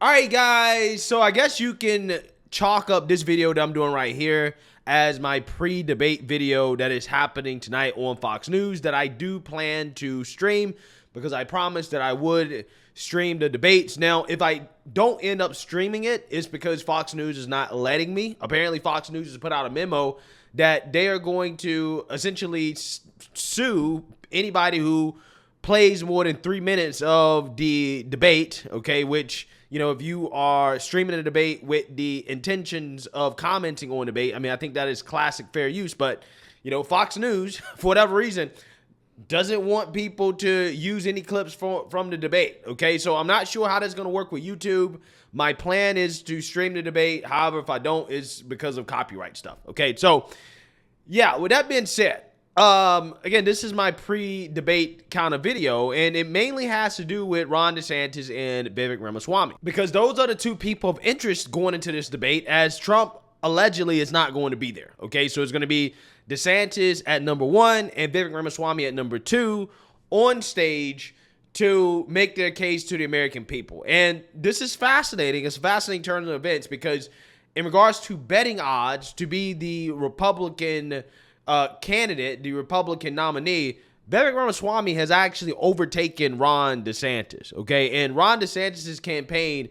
All right, guys. So I guess you can chalk up this video that I'm doing right here as my pre-debate video that is happening tonight on Fox News that I do plan to stream because I promised that I would stream the debates. Now, if I don't end up streaming it, it's because Fox News is not letting me. Apparently, Fox News has put out a memo that they are going to essentially sue anybody who plays more than 3 minutes of the debate, okay, which, you know, if you are streaming a debate with the intentions of commenting on debate, I mean, I think that is classic fair use, but, you know, Fox News, for whatever reason, doesn't want people to use any clips from the debate, okay? So I'm not sure how that's going to work with YouTube. My plan is to stream the debate. However, if I don't, it's because of copyright stuff, okay? So, yeah, with that being said, again, this is my pre-debate kind of video, and it mainly has to do with Ron DeSantis and Vivek Ramaswamy, because those are the two people of interest going into this debate, as Trump allegedly is not going to be there, okay? So it's going to be DeSantis at number 1 and Vivek Ramaswamy at number 2 on stage to make their case to the American people. And this is fascinating. It's a fascinating turn of events because in regards to betting odds to be the Republican candidate, the Republican nominee, Vivek Ramaswamy has actually overtaken Ron DeSantis, okay? And Ron DeSantis' campaign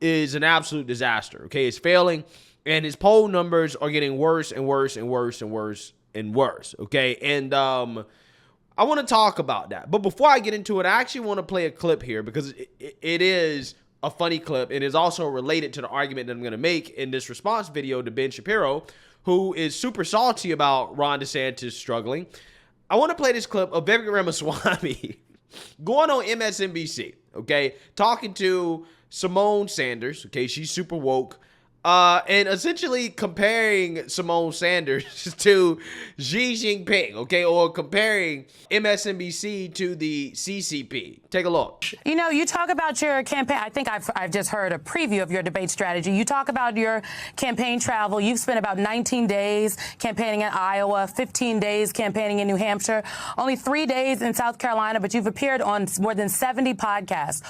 is an absolute disaster, okay? It's failing, and his poll numbers are getting worse and worse and worse and worse and worse, okay? And I want to talk about that. But before I get into it, I actually want to play a clip here because it is a funny clip and is also related to the argument that I'm going to make in this response video to Ben Shapiro, who is super salty about Ron DeSantis struggling. I want to play this clip of Vivek Ramaswamy going on MSNBC, okay, talking to Symone Sanders, okay, she's super woke, and essentially comparing Symone Sanders to Xi Jinping, okay, or comparing MSNBC to the CCP. Take a look. You know, you talk about your campaign. I think I've just heard a preview of your debate strategy. You talk about your campaign travel. You've spent about 19 days campaigning in Iowa, 15 days campaigning in New Hampshire, only 3 days in South Carolina, but you've appeared on more than 70 podcasts.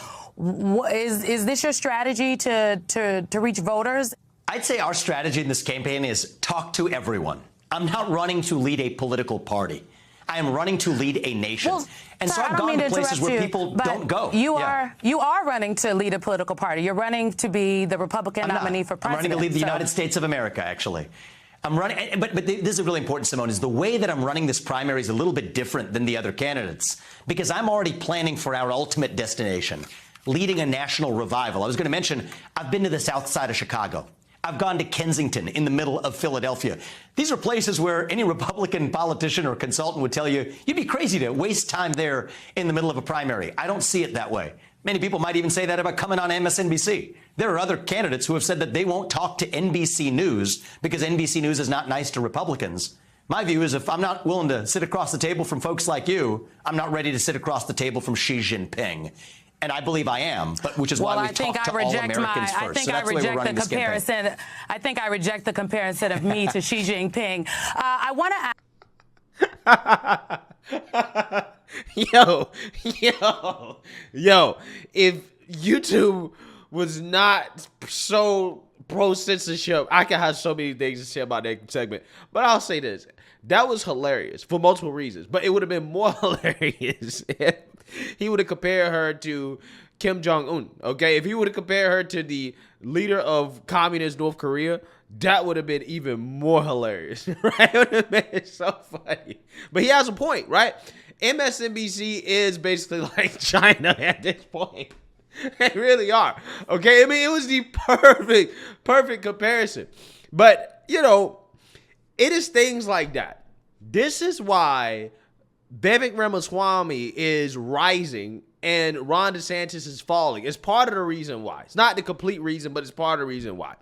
Is this your strategy to reach voters? I'd say our strategy in this campaign is talk to everyone. I'm not running to lead a political party. I am running to lead a nation. Well, and sir, so I've gone to places where people don't go. You are running to lead a political party. You're running to be the Republican nominee for president. I'm running to lead the United States of America, actually. I'm running, but this is really important, Symone, is the way that I'm running this primary is a little bit different than the other candidates because I'm already planning for our ultimate destination, leading a national revival. I was going to mention, I've been to the south side of Chicago. I've gone to Kensington in the middle of Philadelphia. These are places where any Republican politician or consultant would tell you, you'd be crazy to waste time there in the middle of a primary. I don't see it that way. Many people might even say that about coming on MSNBC. There are other candidates who have said that they won't talk to NBC News because NBC News is not nice to Republicans. My view is if I'm not willing to sit across the table from folks like you, I'm not ready to sit across the table from Xi Jinping. And I believe I am, but which is why we talk to all Americans first. I think I reject the comparison. I think I reject the comparison of me to Xi Jinping. I want to ask. Yo, if YouTube was not so pro-censorship, I could have so many things to say about that segment. But I'll say this. That was hilarious for multiple reasons. But it would have been more hilarious if he would have compared her to Kim Jong-un, okay? If he would have compared her to the leader of communist North Korea, that would have been even more hilarious, right? It would have been so funny. But he has a point, right? MSNBC is basically like China at this point. They really are, okay? I mean, it was the perfect comparison. But, you know, it is things like that. This is why Vivek Ramaswamy is rising and Ron DeSantis is falling. It's part of the reason why. It's not the complete reason, but it's part of the reason why.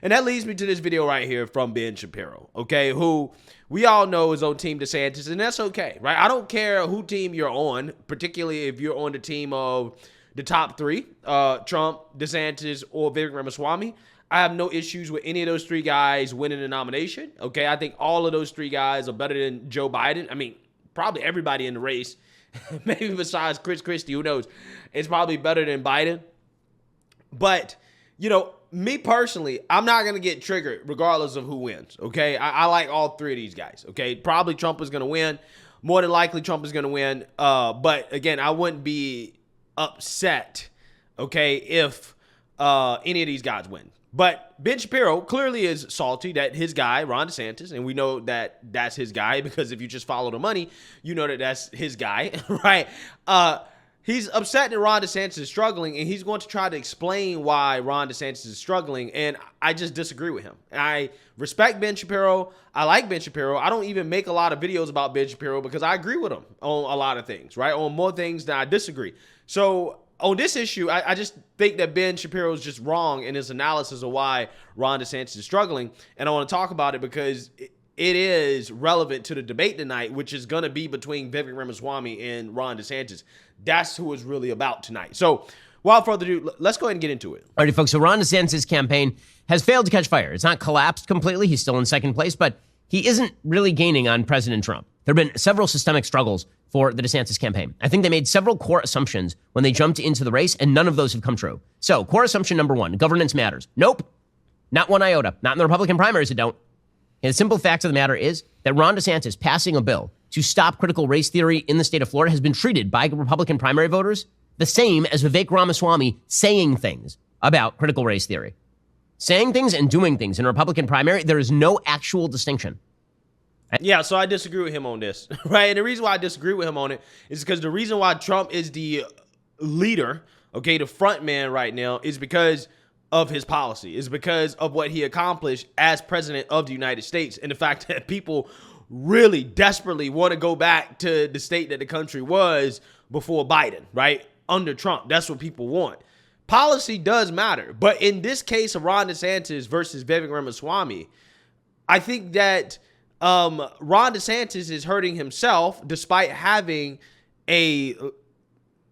And that leads me to this video right here from Ben Shapiro, okay, who we all know is on Team DeSantis, and that's okay, right? I don't care who team you're on, particularly if you're on the team of the top three, Trump, DeSantis, or Vivek Ramaswamy. I have no issues with any of those three guys winning the nomination, okay? I think all of those three guys are better than Joe Biden. I mean, probably everybody in the race, maybe besides Chris Christie, who knows? It's probably better than Biden. But me personally, I'm not going to get triggered regardless of who wins, okay? I like all three of these guys, okay? Probably Trump is going to win. More than likely, Trump is going to win. But, again, I wouldn't be upset, okay, if any of these guys win. But Ben Shapiro clearly is salty that his guy, Ron DeSantis, and we know that that's his guy because if you just follow the money, you know that that's his guy, right? He's upset that Ron DeSantis is struggling, and he's going to try to explain why Ron DeSantis is struggling, and I just disagree with him. I respect Ben Shapiro. I like Ben Shapiro. I don't even make a lot of videos about Ben Shapiro because I agree with him on a lot of things, right? On more things than I disagree. So on this issue, I just think that Ben Shapiro is just wrong in his analysis of why Ron DeSantis is struggling, and I want to talk about it because it is relevant to the debate tonight, which is going to be between Vivek Ramaswamy and Ron DeSantis. That's who it's really about tonight. So without further ado, let's go ahead and get into it. All right, folks. So Ron DeSantis' campaign has failed to catch fire. It's not collapsed completely. He's still in second place, but he isn't really gaining on President Trump. There have been several systemic struggles for the DeSantis campaign. I think they made several core assumptions when they jumped into the race, and none of those have come true. So core assumption number one, governance matters. Nope. Not one iota. Not in the Republican primaries, it don't. And the simple fact of the matter is that Ron DeSantis passing a bill to stop critical race theory in the state of Florida has been treated by Republican primary voters the same as Vivek Ramaswamy saying things about critical race theory. Saying things and doing things in a Republican primary, there is no actual distinction. Yeah, so I disagree with him on this, right? And the reason why I disagree with him on it is because the reason why Trump is the leader, okay, the front man right now, is because of his policy, is because of what he accomplished as president of the United States, and the fact that people really desperately want to go back to the state that the country was before Biden, right? Under Trump. That's what people want. Policy does matter. But in this case of Ron DeSantis versus Vivek Ramaswamy, I think that Ron DeSantis is hurting himself despite having a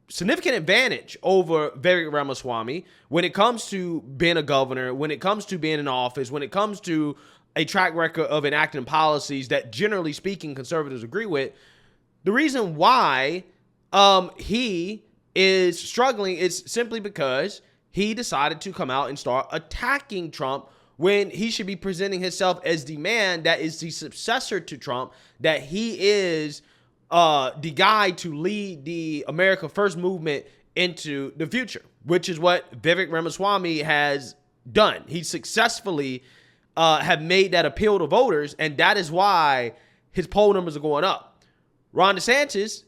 significant advantage over Vivek Ramaswamy when it comes to being a governor, when it comes to being in office, when it comes to a track record of enacting policies that, generally speaking, conservatives agree with. The reason why he is struggling is simply because he decided to come out and start attacking Trump when he should be presenting himself as the man that is the successor to Trump, that he is the guy to lead the America First movement into the future, which is what Vivek Ramaswamy has done. He successfully have made that appeal to voters, and that is why his poll numbers are going up. Ron DeSantis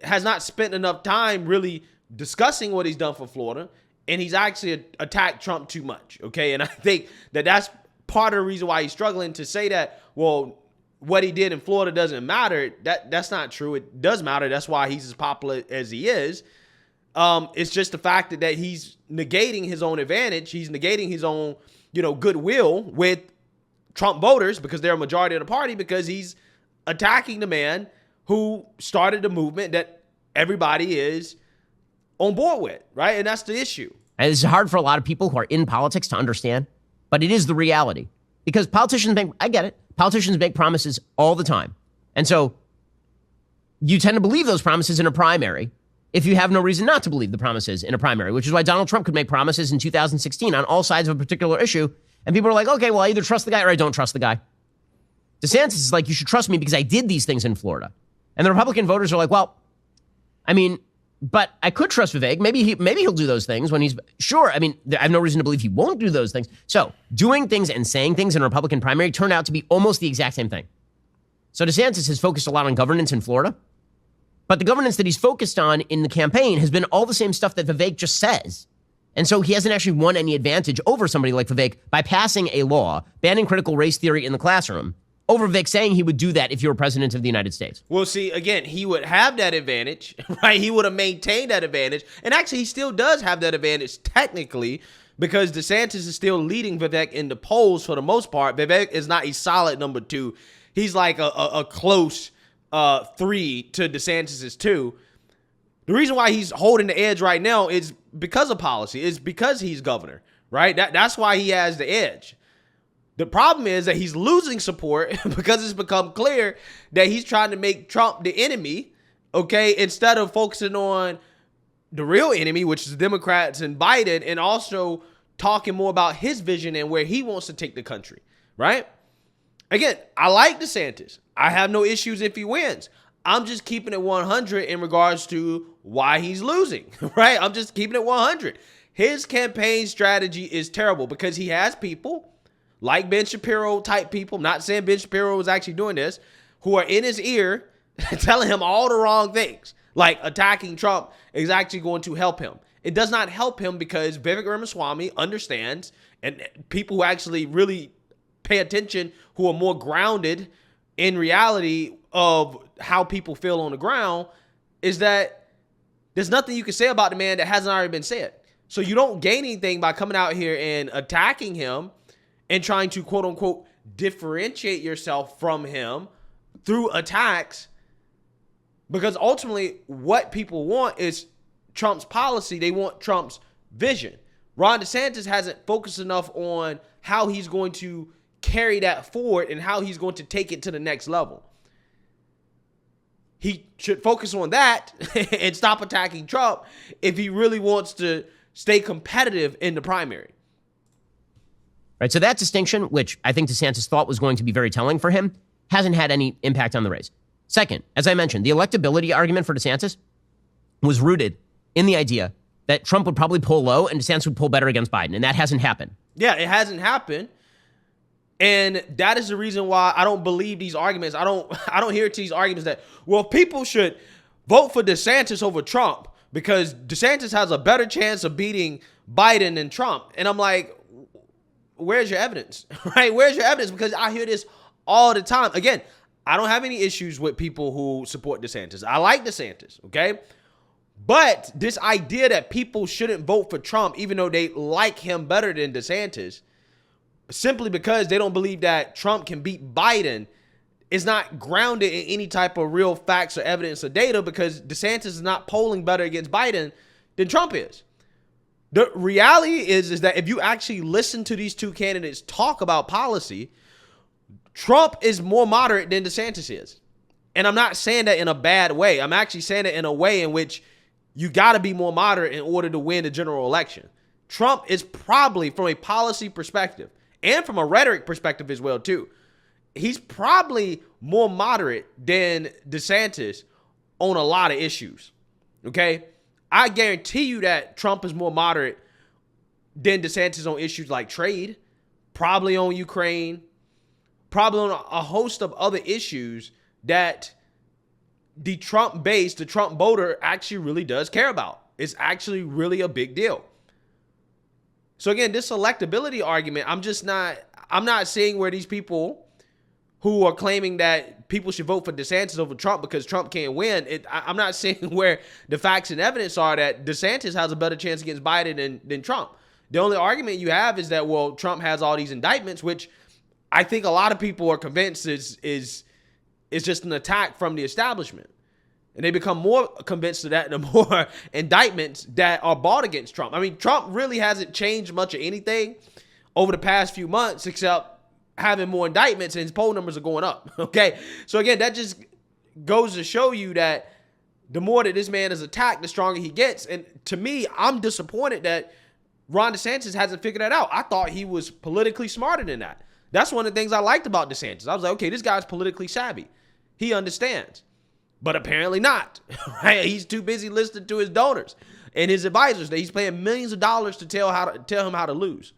has not spent enough time really discussing what he's done for Florida, and he's actually attacked Trump too much, okay? And I think that that's part of the reason why he's struggling to say that, well, what he did in Florida doesn't matter. That's not true. It does matter. That's why he's as popular as he is. It's just the fact that he's negating his own advantage. He's negating his own, goodwill with Trump voters because they're a majority of the party, because he's attacking the man who started the movement that everybody is on board with, right? And that's the issue. And it's hard for a lot of people who are in politics to understand, but it is the reality. Because I get it. Politicians make promises all the time. And so you tend to believe those promises in a primary if you have no reason not to believe the promises in a primary, which is why Donald Trump could make promises in 2016 on all sides of a particular issue. And people are like, okay, well, I either trust the guy or I don't trust the guy. DeSantis is like, you should trust me because I did these things in Florida. And the Republican voters are like, well, I mean, but I could trust Vivek. Maybe he'll do those things when he's sure. I mean, I have no reason to believe he won't do those things. So doing things and saying things in a Republican primary turned out to be almost the exact same thing. So DeSantis has focused a lot on governance in Florida, but the governance that he's focused on in the campaign has been all the same stuff that Vivek just says. And so he hasn't actually won any advantage over somebody like Vivek by passing a law banning critical race theory in the classroom over Vivek saying he would do that if you were president of the United States. Well, see, again, he would have that advantage, right? He would have maintained that advantage. And actually, he still does have that advantage technically, because DeSantis is still leading Vivek in the polls for the most part. Vivek is not a solid number 2. He's like a close 3 to DeSantis's 2. The reason why he's holding the edge right now is because of policy. It's because he's governor, right? That's why he has the edge. The problem is that he's losing support because it's become clear that he's trying to make Trump the enemy, okay, instead of focusing on the real enemy, which is Democrats and Biden, and also talking more about his vision and where he wants to take the country, right? Again, I like DeSantis. I have no issues if he wins. I'm just keeping it 100 in regards to why he's losing, right? I'm just keeping it 100. His campaign strategy is terrible because he has people like Ben Shapiro type people, I'm not saying Ben Shapiro was actually doing this, who are in his ear telling him all the wrong things, like attacking Trump is actually going to help him. It does not help him because Vivek Ramaswamy understands, and people who actually really pay attention, who are more grounded in reality of how people feel on the ground, is that there's nothing you can say about the man that hasn't already been said. So you don't gain anything by coming out here and attacking him and trying to, quote unquote, differentiate yourself from him through attacks, because ultimately what people want is Trump's policy. They want Trump's vision. Ron DeSantis hasn't focused enough on how he's going to carry that forward and how he's going to take it to the next level. He should focus on that and stop attacking Trump if he really wants to stay competitive in the primary. Right. So that distinction, which I think DeSantis thought was going to be very telling for him, hasn't had any impact on the race. Second, as I mentioned, the electability argument for DeSantis was rooted in the idea that Trump would probably pull low and DeSantis would pull better against Biden. And that hasn't happened. Yeah, it hasn't happened. And that is the reason why I don't believe these arguments. I don't hear these arguments that, well, people should vote for DeSantis over Trump because DeSantis has a better chance of beating Biden than Trump. And I'm like, where's your evidence? Right? Where's your evidence? Because I hear this all the time. Again, I don't have any issues with people who support DeSantis. I like DeSantis, okay? But this idea that people shouldn't vote for Trump, even though they like him better than DeSantis, simply because they don't believe that Trump can beat Biden, is not grounded in any type of real facts or evidence or data, because DeSantis is not polling better against Biden than Trump is. The reality is that if you actually listen to these two candidates talk about policy, Trump is more moderate than DeSantis is. And I'm not saying that in a bad way. I'm actually saying it in a way in which you got to be more moderate in order to win the general election. Trump is probably, from a policy perspective and from a rhetoric perspective as well too, he's probably more moderate than DeSantis on a lot of issues. Okay? I guarantee you that Trump is more moderate than DeSantis on issues like trade, probably on Ukraine, probably on a host of other issues that the Trump base, the Trump voter actually really does care about. It's actually really a big deal. So again, this electability argument, I'm not seeing where these people who are claiming that people should vote for DeSantis over Trump because Trump can't win, I'm not seeing where the facts and evidence are that DeSantis has a better chance against Biden than Trump. The only argument you have is that, well, Trump has all these indictments, which I think a lot of people are convinced is just an attack from the establishment. And they become more convinced of that the more indictments that are brought against Trump. I mean, Trump really hasn't changed much of anything over the past few months except having more indictments, and his poll numbers are going up. Okay. So again, that just goes to show you that the more that this man is attacked, the stronger he gets. And to me, I'm disappointed that Ron DeSantis hasn't figured that out. I thought he was politically smarter than that. That's one of the things I liked about DeSantis. I was like, okay, this guy's politically savvy. He understands. But apparently not. Right? He's too busy listening to his donors and his advisors that he's paying millions of dollars to tell him how to lose.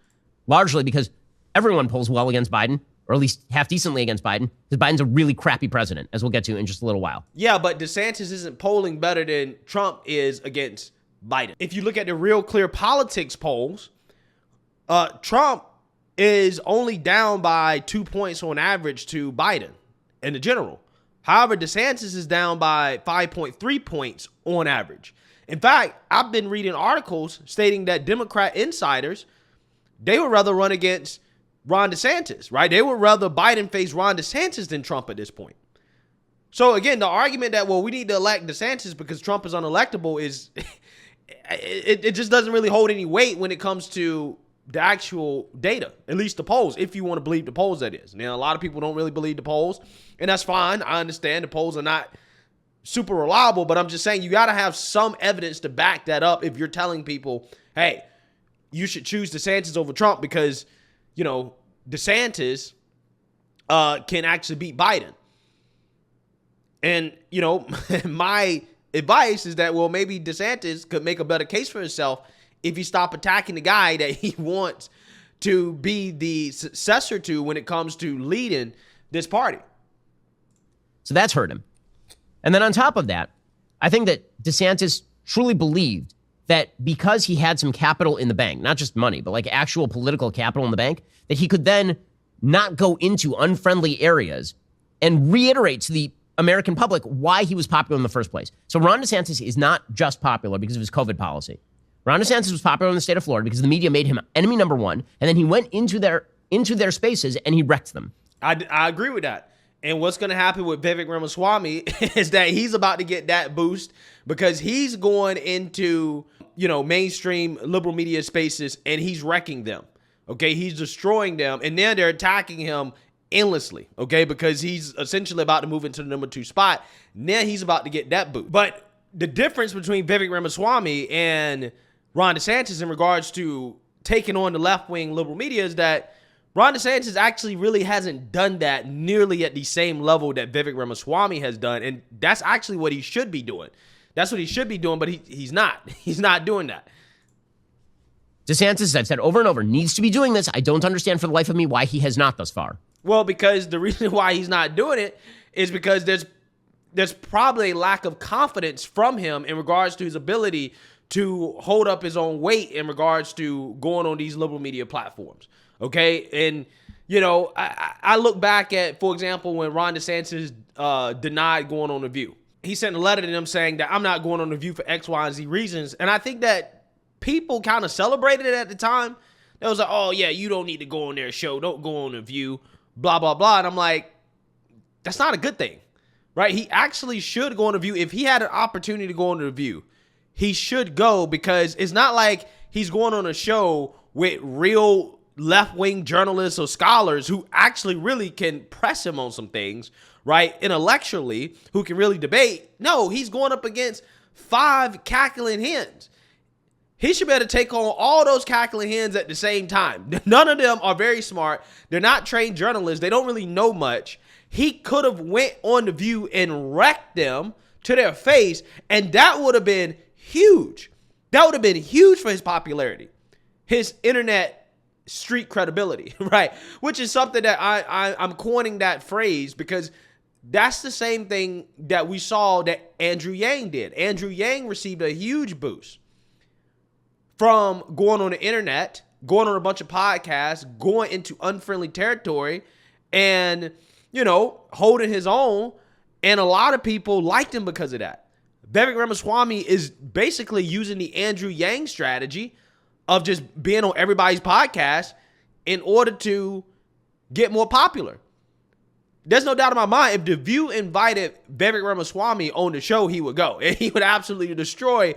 Largely because everyone polls well against Biden, or at least half decently against Biden, because Biden's a really crappy president, as we'll get to in just a little while. Yeah, but DeSantis isn't polling better than Trump is against Biden. If you look at the Real Clear Politics polls, Trump is only down by 2 points on average to Biden in the general. However, DeSantis is down by 5.3 points on average. In fact, I've been reading articles stating that Democrat insiders, they would rather run against Ron DeSantis, right? They would rather Biden face Ron DeSantis than Trump at this point. So again, the argument that, well, we need to elect DeSantis because Trump is unelectable is, it just doesn't really hold any weight when it comes to the actual data, at least the polls, if you want to believe the polls, that is. Now, a lot of people don't really believe the polls, and that's fine. I understand the polls are not super reliable, but I'm just saying you got to have some evidence to back that up if you're telling people, hey, you should choose DeSantis over Trump because, DeSantis can actually beat Biden. And, my advice is that, well, maybe DeSantis could make a better case for himself if he stop attacking the guy that he wants to be the successor to when it comes to leading this party. So that's hurt him. And then on top of that, I think that DeSantis truly believed that because he had some capital in the bank, not just money, but like actual political capital in the bank, that he could then not go into unfriendly areas and reiterate to the American public why he was popular in the first place. So Ron DeSantis is not just popular because of his COVID policy. Ron DeSantis was popular in the state of Florida because the media made him enemy number one, and then he went into their spaces and he wrecked them. I agree with that. And what's going to happen with Vivek Ramaswamy is that he's about to get that boost because he's going into, mainstream liberal media spaces and he's wrecking them. Okay, he's destroying them, and then they're attacking him endlessly, okay, because he's essentially about to move into the number 2 spot. Now he's about to get that boost. But the difference between Vivek Ramaswamy and Ron DeSantis in regards to taking on the left-wing liberal media is that Ron DeSantis actually really hasn't done that nearly at the same level that Vivek Ramaswamy has done, and that's actually what he should be doing. That's what he should be doing, but he's not. He's not doing that. DeSantis, as I've said over and over, needs to be doing this. I don't understand for the life of me why he has not thus far. Well, because the reason why he's not doing it is because there's probably a lack of confidence from him in regards to his ability to hold up his own weight in regards to going on these liberal media platforms. Okay. And, I look back at, for example, when Ron DeSantis denied going on The View. He sent a letter to them saying that I'm not going on The View for X, Y, and Z reasons. And I think that people kind of celebrated it at the time. They was like, oh, yeah, you don't need to go on their show. Don't go on The View, blah, blah, blah. And I'm like, that's not a good thing, right? He actually should go on The View. If he had an opportunity to go on The View, he should go, because it's not like he's going on a show with real left-wing journalists or scholars who actually really can press him on some things, right? Intellectually, who can really debate. No, he's going up against 5 cackling hens. He should be able to take on all those cackling hens at the same time. None of them are very smart. They're not trained journalists. They don't really know much. He could have went on The View and wrecked them to their face, and that would have been huge. That would have been huge for his popularity, his internet street credibility, right? Which is something that I'm coining that phrase because that's the same thing that we saw that Andrew Yang did. Andrew Yang received a huge boost from going on the internet, going on a bunch of podcasts, going into unfriendly territory, and, holding his own. And a lot of people liked him because of that. Vivek Ramaswamy is basically using the Andrew Yang strategy of just being on everybody's podcast in order to get more popular. There's no doubt in my mind, if The View invited Vivek Ramaswamy on the show, he would go. And he would absolutely destroy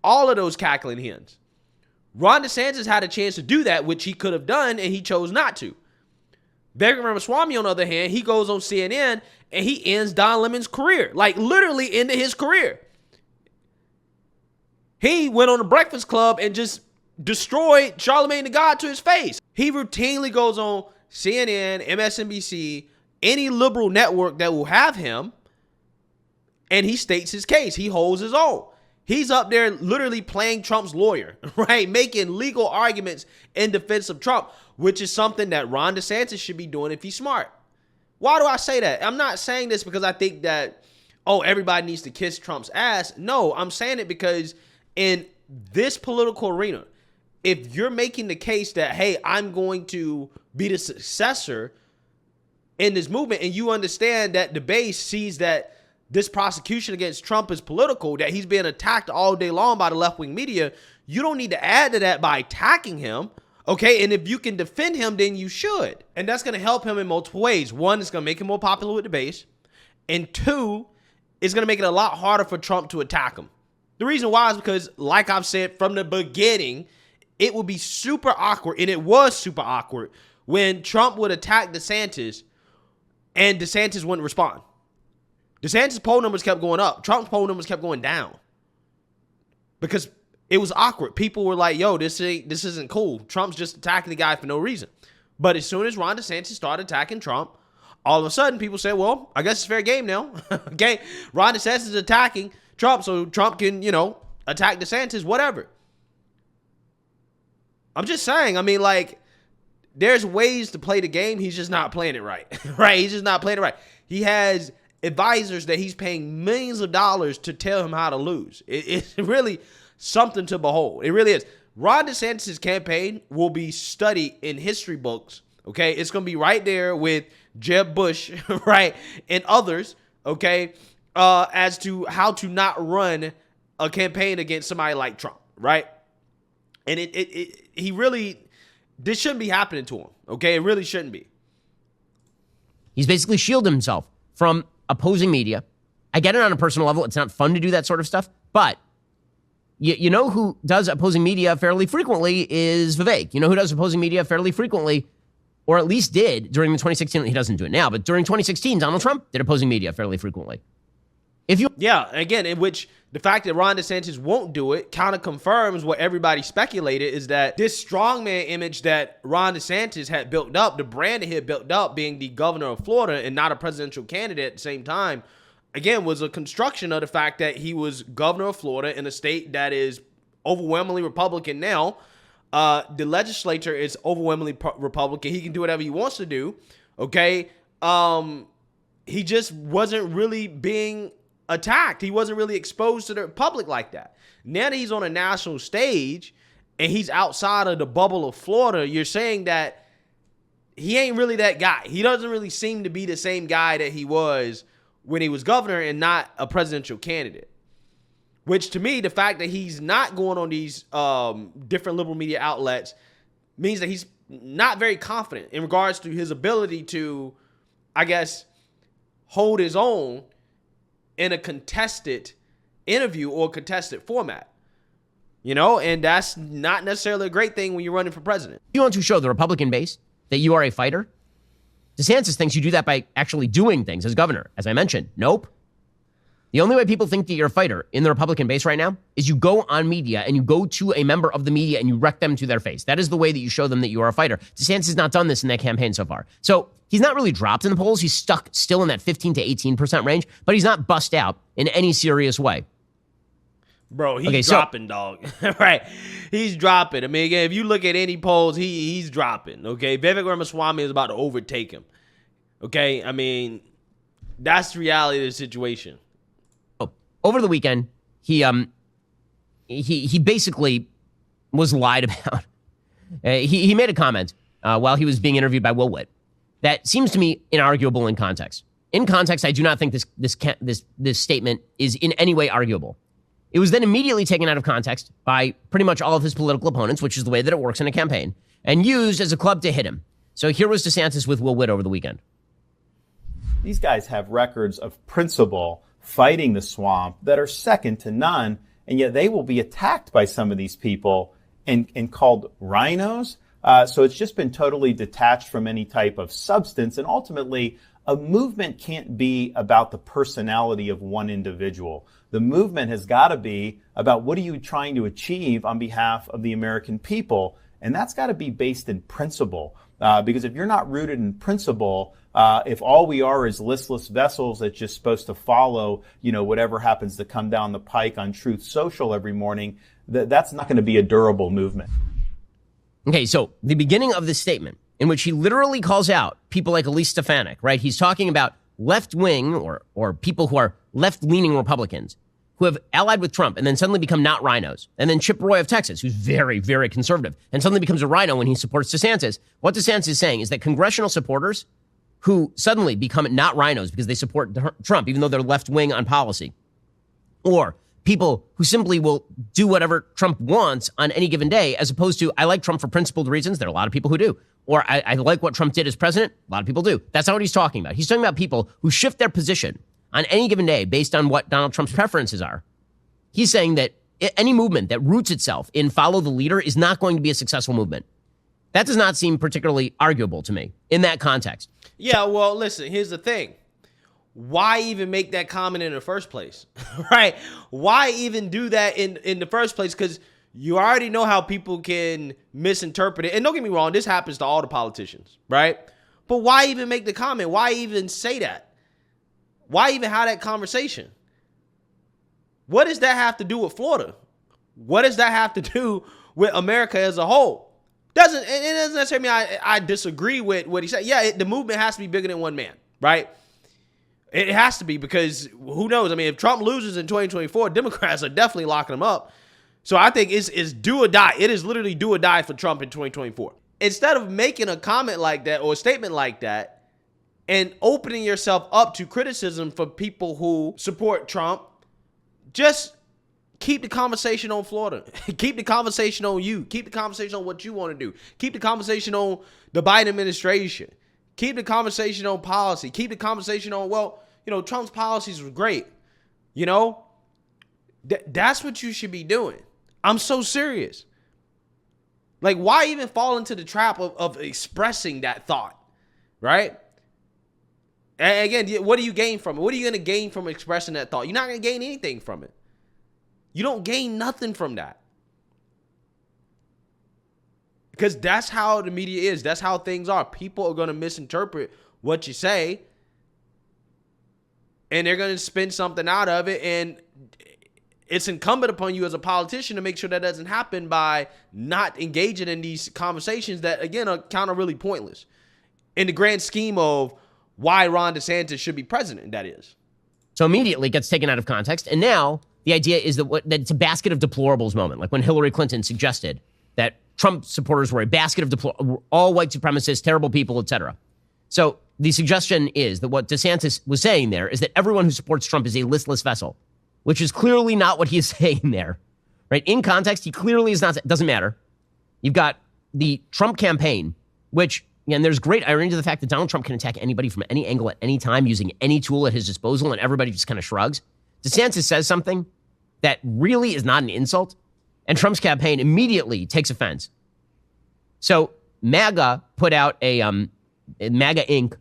all of those cackling hens. Ron DeSantis had a chance to do that, which he could have done, and he chose not to. Vivek Ramaswamy, on the other hand, he goes on CNN and he ends Don Lemon's career, like literally ended his career. He went on the Breakfast Club and just destroyed Charlamagne the God to his face. He routinely goes on CNN, MSNBC, any liberal network that will have him, and he states his case. He holds his own. He's up there literally playing Trump's lawyer, right? Making legal arguments in defense of Trump, which is something that Ron DeSantis should be doing if he's smart. Why do I say that? I'm not saying this because I think that, everybody needs to kiss Trump's ass. No, I'm saying it because in this political arena, if you're making the case that, hey, I'm going to be the successor in this movement, and you understand that the base sees that this prosecution against Trump is political, that he's being attacked all day long by the left-wing media, you don't need to add to that by attacking him, okay? And if you can defend him, then you should. And that's going to help him in multiple ways. One, it's going to make him more popular with the base. And two, it's going to make it a lot harder for Trump to attack him. The reason why is because, like I've said from the beginning, it would be super awkward, and it was super awkward, when Trump would attack DeSantis and DeSantis wouldn't respond. DeSantis' poll numbers kept going up. Trump's poll numbers kept going down. Because it was awkward. People were like, yo, this isn't cool. Trump's just attacking the guy for no reason. But as soon as Ron DeSantis started attacking Trump, all of a sudden people said, well, I guess it's fair game now. Okay, Ron DeSantis is attacking Trump, so Trump can, attack DeSantis, whatever. I'm just saying, I mean, like, there's ways to play the game. He's just not playing it right, right? He's just not playing it right. He has advisors that he's paying millions of dollars to tell him how to lose. It's really something to behold. It really is. Ron DeSantis' campaign will be studied in history books, okay? It's going to be right there with Jeb Bush, right, and others, okay, as to how to not run a campaign against somebody like Trump, right? And he really, this shouldn't be happening to him, okay? It really shouldn't be. He's basically shielded himself from opposing media. I get it on a personal level. It's not fun to do that sort of stuff, but you know who does opposing media fairly frequently is Vivek. You know who does opposing media fairly frequently, or at least did during the 2016, he doesn't do it now, but during 2016, Donald Trump did opposing media fairly frequently. Yeah, again, in which the fact that Ron DeSantis won't do it kind of confirms what everybody speculated, is that this strongman image that Ron DeSantis had built up, the brand that he had built up being the governor of Florida and not a presidential candidate at the same time, again, was a construction of the fact that he was governor of Florida in a state that is overwhelmingly Republican now. The legislature is overwhelmingly Republican. He can do whatever he wants to do, okay? He just wasn't really being attacked. He wasn't really exposed to the public like that. Now that he's on a national stage and he's outside of the bubble of Florida, you're saying that he ain't really that guy. He doesn't really seem to be the same guy that he was when he was governor and not a presidential candidate. Which, to me, the fact that he's not going on these different liberal media outlets means that he's not very confident in regards to his ability to, I guess, hold his own in a contested interview or contested format. And that's not necessarily a great thing when you're running for president. You want to show the Republican base that you are a fighter? DeSantis thinks you do that by actually doing things as governor. As I mentioned, nope. The only way people think that you're a fighter in the Republican base right now is you go on media and you go to a member of the media and you wreck them to their face. That is the way that you show them that you are a fighter. DeSantis has not done this in that campaign so far. So he's not really dropped in the polls. He's stuck still in that 15 to 18% range, but he's not bust out in any serious way. Bro, he's dropping, dog. Right. He's dropping. I mean, again, if you look at any polls, he's dropping. Okay. Vivek Ramaswamy is about to overtake him. Okay. I mean, that's the reality of the situation. Over the weekend, he basically was lied about. He made a comment while he was being interviewed by Will Witt that seems to me inarguable in context. In context, I do not think this statement is in any way arguable. It was then immediately taken out of context by pretty much all of his political opponents, which is the way that it works in a campaign, and used as a club to hit him. So here was DeSantis with Will Witt over the weekend. These guys have records of principle fighting the swamp that are second to none, and yet they will be attacked by some of these people and called rhinos. So it's just been totally detached from any type of substance, and ultimately a movement can't be about the personality of one individual. The movement has got to be about what are you trying to achieve on behalf of the American people, and that's got to be based in principle. Because if you're not rooted in principle, if all we are is listless vessels that's just supposed to follow, whatever happens to come down the pike on Truth Social every morning, that's not going to be a durable movement. Okay, so the beginning of this statement, in which he literally calls out people like Elise Stefanik, right? He's talking about left-wing or people who are left-leaning Republicans who have allied with Trump and then suddenly become not rhinos. And then Chip Roy of Texas, who's very, very conservative, and suddenly becomes a rhino when he supports DeSantis. What DeSantis is saying is that congressional supporters who suddenly become not rhinos because they support Trump, even though they're left-wing on policy, or people who simply will do whatever Trump wants on any given day, as opposed to, I like Trump for principled reasons. There are a lot of people who do. Or I like what Trump did as president. A lot of people do. That's not what he's talking about. He's talking about people who shift their position on any given day based on what Donald Trump's preferences are. He's saying that any movement that roots itself in follow the leader is not going to be a successful movement. That does not seem particularly arguable to me in that context. Yeah, well, listen, here's the thing. Why even make that comment in the first place? Right? Why even do that in the first place? Because You already know how people can misinterpret it. And don't get me wrong, this happens to all the politicians, right? But why even make the comment? Why even say that? Why even have that conversation? What does that have to do with Florida? What does that have to do with America as a whole? It doesn't necessarily mean I disagree with what he said. Yeah, the movement has to be bigger than one man, right? It has to be, because who knows? I mean, if Trump loses in 2024, Democrats are definitely locking him up. So I think it's do or die. It is literally do or die for Trump in 2024. Instead of making a comment like that or a statement like that and opening yourself up to criticism for people who support Trump, just keep the conversation on Florida. Keep the conversation on you. Keep the conversation on what you want to do. Keep the conversation on the Biden administration. Keep the conversation on policy. Keep the conversation on, well, Trump's policies were great. That's what you should be doing. I'm so serious. Like, why even fall into the trap of expressing that thought, right? And again, what do you gain from it? What are you going to gain from expressing that thought? You're not going to gain anything from it. You don't gain nothing from that. Because that's how the media is. That's how things are. People are going to misinterpret what you say, and they're going to spin something out of it, and it's incumbent upon you as a politician to make sure that doesn't happen by not engaging in these conversations that, again, are kind of really pointless in the grand scheme of why Ron DeSantis should be president, that is. So immediately it gets taken out of context. And now the idea is that it's a basket of deplorables moment, like when Hillary Clinton suggested that Trump supporters were a basket of all white supremacists, terrible people, etc. So the suggestion is that what DeSantis was saying there is that everyone who supports Trump is a listless vessel, which is clearly not what he is saying there, right? In context, he clearly is not. It doesn't matter. You've got the Trump campaign, which, and there's great irony to the fact that Donald Trump can attack anybody from any angle at any time using any tool at his disposal, and everybody just kind of shrugs. DeSantis says something that really is not an insult, and Trump's campaign immediately takes offense. So MAGA put out MAGA Inc.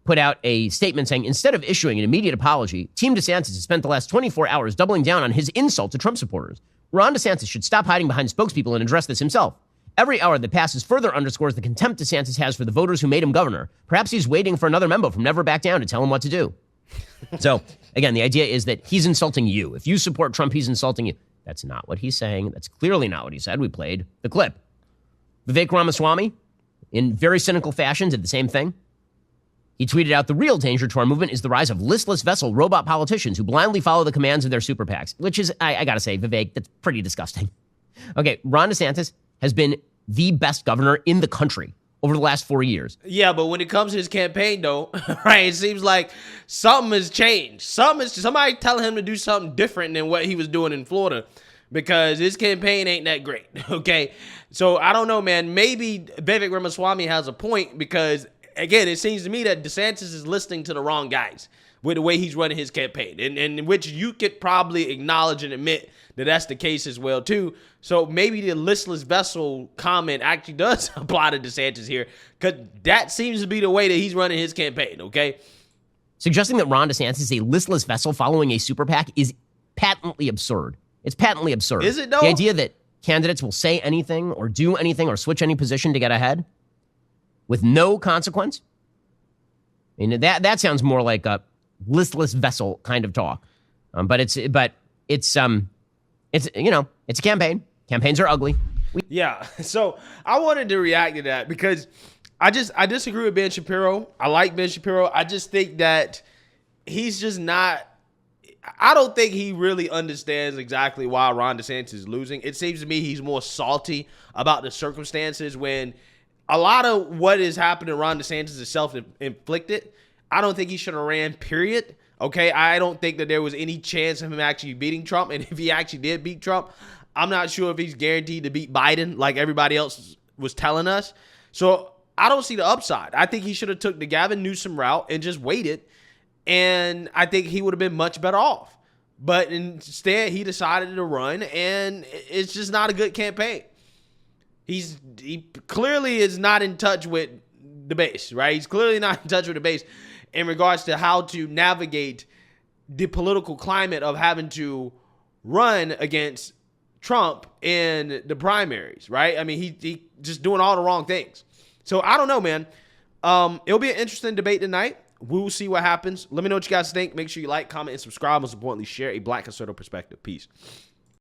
put out a statement saying, instead of issuing an immediate apology, Team DeSantis has spent the last 24 hours doubling down on his insult to Trump supporters. Ron DeSantis should stop hiding behind spokespeople and address this himself. Every hour that passes further underscores the contempt DeSantis has for the voters who made him governor. Perhaps he's waiting for another memo from Never Back Down to tell him what to do. So, again, the idea is that he's insulting you. If you support Trump, he's insulting you. That's not what he's saying. That's clearly not what he said. We played the clip. Vivek Ramaswamy, in very cynical fashion, did the same thing. He tweeted out, the real danger to our movement is the rise of listless vessel robot politicians who blindly follow the commands of their super PACs, which is, I got to say, Vivek, that's pretty disgusting. Okay, Ron DeSantis has been the best governor in the country over the last 4 years. Yeah, but when it comes to his campaign, though, right, it seems like something has changed. Somebody telling him to do something different than what he was doing in Florida, because his campaign ain't that great, okay? So I don't know, man. Maybe Vivek Ramaswamy has a point, because, again, it seems to me that DeSantis is listening to the wrong guys with the way he's running his campaign, and in which you could probably acknowledge and admit that that's the case as well, too. So maybe the listless vessel comment actually does apply to DeSantis here, because that seems to be the way that he's running his campaign, okay? Suggesting that Ron DeSantis is a listless vessel following a super PAC is patently absurd. It's patently absurd. Is it, though? The idea that candidates will say anything or do anything or switch any position to get ahead with no consequence. I mean, that sounds more like a listless vessel kind of talk. But it's a campaign. Campaigns are ugly. Yeah. So I wanted to react to that because I disagree with Ben Shapiro. I like Ben Shapiro. I just think that he's just not. I don't think he really understands exactly why Ron DeSantis is losing. It seems to me he's more salty about the circumstances, when a lot of what is happening to Ron DeSantis is self-inflicted. I don't think he should have ran, period. Okay, I don't think that there was any chance of him actually beating Trump. And if he actually did beat Trump, I'm not sure if he's guaranteed to beat Biden like everybody else was telling us. So I don't see the upside. I think he should have took the Gavin Newsom route and just waited. And I think he would have been much better off. But instead, he decided to run, and it's just not a good campaign. He clearly is not in touch with the base, right? He's clearly not in touch with the base in regards to how to navigate the political climate of having to run against Trump in the primaries, right? I mean, he just doing all the wrong things. So I don't know, man. It'll be an interesting debate tonight. We will see what happens. Let me know what you guys think. Make sure you like, comment, and subscribe. Most importantly, share a Black conservative perspective. Peace.